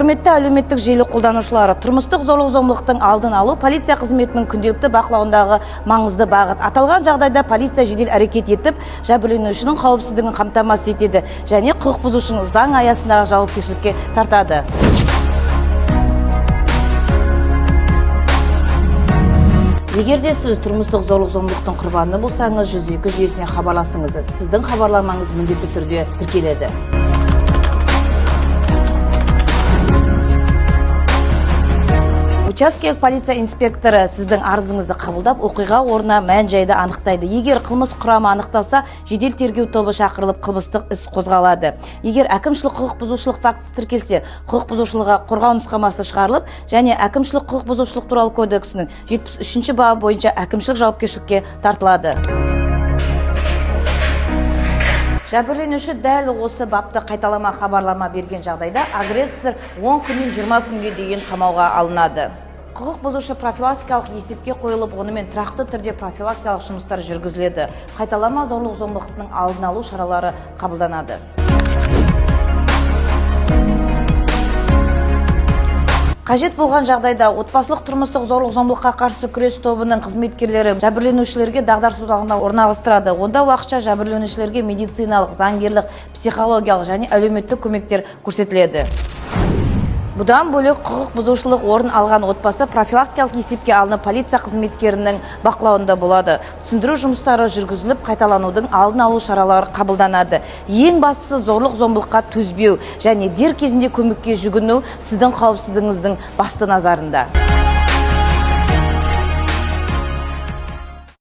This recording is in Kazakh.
Құрметті әлеуметтік желі қолданушылары, тұрмыстық зорлық-зомбылықтың алдын алу полиция қызметінің күнделікті бақылауындағы маңызды бағыт. Аталған жағдайда полиция жедел әрекет етіп, жәбірленушінің қауіпсіздігін қамтамасыз етеді және құқық бұзушының заң аясындағы жауапкершілікке тартады. Егер де сіз тұрмыстық зорлық-зомбылықтың құрбаны болсаңыз, 102 жүйесіне хабарласыңыз. Сіздің хабарламаңыз міндетті түрде тіркеледі. Учаскелік полиция инспекторы сіздің арызыңызды қабылдап, оқиға орнына мән-жайды анықтайды. Егер қылмыс құрамы анықталса, жедел тергеу тобы шақырылып, қылмыстық іс қозғалады. Егер әкімшілік құқық бұзушылық фактісі тіркелсе, құқық бұзушылыққа қорғау нұсқамасы шығарылып, және әкімшілік құқық бұзушылық туралы кодексінің 73 бабы бойынша әкімшілік жауапкершілікке тартылады. Жәбірленуші дәл осы бапты қайталама хабарлама берген жағдайда агрессор 10 күннен 20 күнге дейін қамауға алынады. Құқық бұзушы профилактикалық есепке қойылып, онымен тұрақты түрде профилактикалық жұмыстар жүргізіледі. Қайталама зорлық-зомбылықтың алдын алу шаралары қабылданады. Қажет болған жағдайда отбасылық тұрмыстық зорлық-зомбылыққа қарсы күрес тобының қызметкерлері жәбірленушілерге дағдарыс орталығына орналастырады. Онда уақытша жәбірленушілерге медициналық, заңгерлік, психологиялық және әлеуметтік көмектер көрсетіледі. Бұдан бөлек құқық бұзушылық орын алған отбасы профилактикалық есепке алынып, полиция қызметкерінің бақылауында болады. Түсіндіру жұмыстары жүргізіліп, қайталанудың алдын алу шаралары қабылданады. Ең бастысы зорлық-зомбылыққа төзбеу және дер кезінде көмекке жүгіну сіздің қауіпсіздігіңіздің басты назарында.